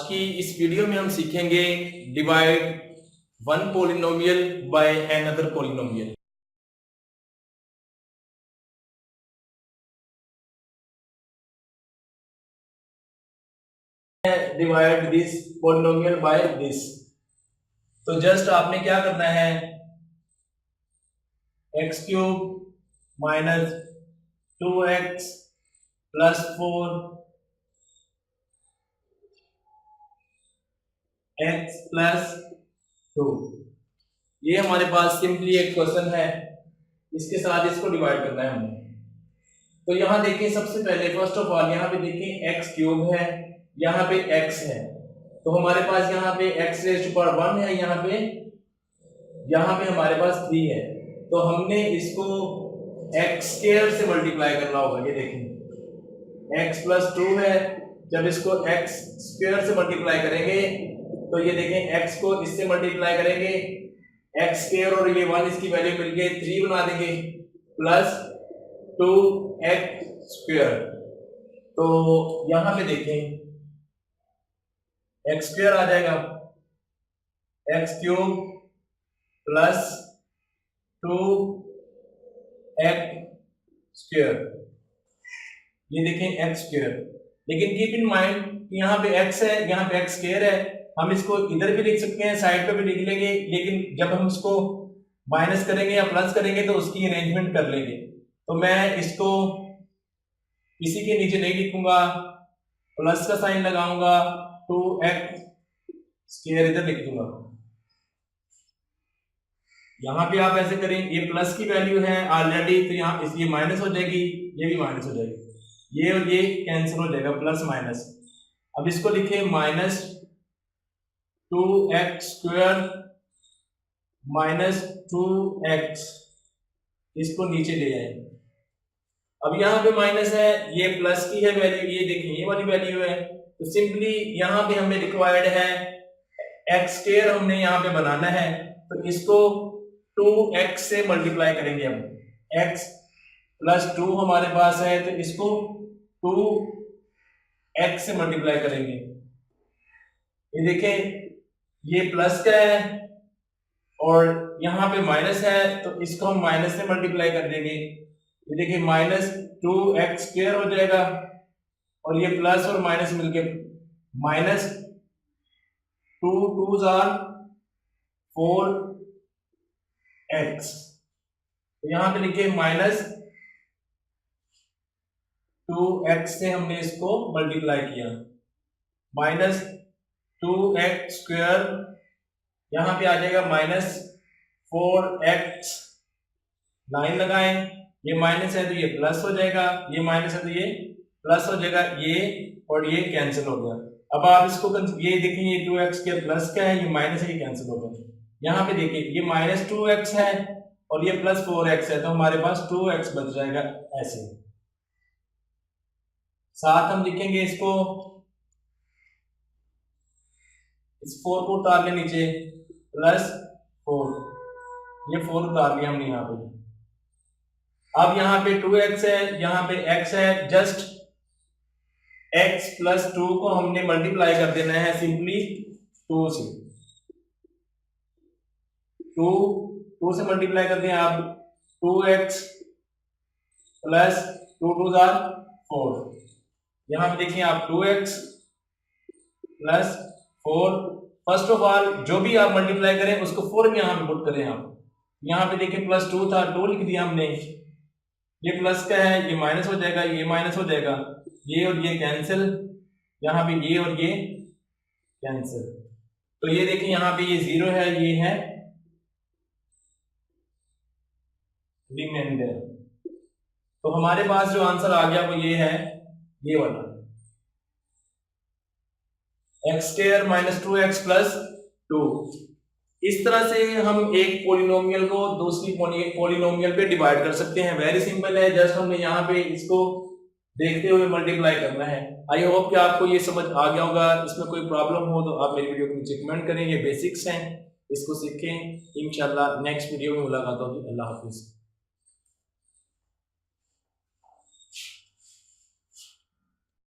की इस वीडियो में हम सीखेंगे divide one polynomial by another polynomial. Divide this polynomial by this. तो जस्ट आपने क्या करना है, x cube minus 2x plus 4x plus 2, ये हमारे पास सिंपली एक क्वेश्चन है, इसके साथ इसको डिवाइड करना है हमने। तो यहाँ देखिए, सबसे पहले फर्स्ट ऑफ ऑल यहाँ पे देखिए एक्स क्यूब है, यहाँ पे x है, तो हमारे पास यहाँ पे x रेज़ टू पावर 1 है, यहाँ पे हमारे पास 3 है, तो हमने इसको x स्क्वायर से मल्टीप्लाई करना होगा। ये देखिए x प्लस 2 है, जब इसको x स्क्वायर से मल्टीप्लाई करेंगे तो ये देखें x को इससे मल्टीप्लाई करेंगे, x स्क्वायर और ये 1 इसकी वैल्यू मिल गई 3 बना देंगे प्लस 2x स्क्वायर। तो यहां पे देखें x स्क्वायर आ जाएगा, x cube plus 2x square, ये देखें x स्क्वायर। लेकिन कीप इन माइंड कि यहाँ पे x है, यहाँ पे x स्क्वायर है, हम इसको इधर भी लिख सकते हैं, साइड पे भी लिख लेंगे, लेकिन जब हम इसको माइनस करेंगे या प्लस करेंगे तो उसकी अरेंजमेंट कर लेंगे। तो मैं इसको इसी के नीचे नहीं लिखूंगा, प्लस का साइन लगाऊंगा, 2x स्क्वायर इधर लिख दूंगा। यहां पे आप ऐसे करें, ये प्लस की वैल्यू है ऑलरेडी, तो यहाँ ये माइनस हो जाएगी, ये भी माइनस हो जाएगी, ये और ये कैंसिल हो जाएगा, प्लस माइनस। अब इसको लिखे minus 2x square minus 2x, इसको नीचे ले आए। अब यहाँ पे माइनस है, ये प्लस की है वैल्यू, ये देखिए ये वाली वैल्यू है, तो सिंपली यहाँ पे हमें रिक्वायर्ड है x स्क्वायर हमने यहाँ पे बनाना है, तो इसको 2x से मल्टीप्लाई करेंगे। हम x प्लस 2 हमारे पास है, तो इसको 2x से मल्टीप्लाई करेंगे। ये देखें ये प्लस का है और यहाँ पे माइनस है, तो इसको हम माइनस से मल्टीप्लाई कर देंगे। ये देखिए माइनस 2x स्क्वायर हो जाएगा और ये प्लस और माइनस मिलके माइनस 2 2s आर 4x, तो यहाँ पे लिखे माइनस 2x से हमने इसको मल्टीप्लाई किया, माइनस 2x स्क्वायर, यहाँ पे आ जाएगा माइनस 4x, लाइन लगाएं, ये माइनस है तो ये प्लस हो जाएगा, ये माइनस है तो ये प्लस हो जाएगा, ये और ये कैंसिल हो गया। अब आप इसको ये देखें, ये 2x के प्लस का है, ये माइनस है, ये कैंसिल हो गया। यहाँ पे देखिए ये माइनस 2x है और ये प्लस 4x है, तो हमारे पास 2x बच जाएगा। ऐसे साथ हम लिखेंगे इसको, इस 4 को उतार ले नीचे, प्लस 4, ये 4 उतार लिया हमने यहाँ पे। अब यहाँ पे 2x है, यहाँ पे x है, जस्ट x प्लस 2 को हमने मल्टीप्लाई कर देना है सिंपली 2 से, 2 से मल्टीप्लाई कर दें आप, 2x प्लस 2 2s आर 4, यहाँ पे देखिए आप 2x plus 4। First of all जो भी आप मल्टीप्लाई करें उसको 4 में यहाँ पे पुट करें आप। यहाँ पे देखिए प्लस 2 था, 2 लिख दिया हमने, ये प्लस का है, ये माइनस हो जाएगा, ये माइनस हो जाएगा, ये और ये कैंसिल, यहाँ पे ये और ये कैंसिल, तो ये देखिए यहाँ पे ये 0 है, ये है रिमाइंडर। तो हमारे पास जो आंसर आ गया वो ये है, ये वाला x square minus 2x plus 2। इस तरह से हम एक पॉलिनोमियल को दूसरी पॉलिनोमियल पे डिवाइड कर सकते हैं। वेरी सिंपल है, जस्ट हमने यहाँ पे इसको देखते हुए मल्टीप्लाई करना है। आई होप कि आपको ये समझ आ गया होगा। इसमें कोई प्रॉब्लम हो तो आप मेरी वीडियो को नीचे कमेंट करें, ये बेसिक्स हैं, इसको सीखें। इंशाल्लाह नेक्स्ट वीडियो में मुलाकात होगी। अल्लाह हाफिज।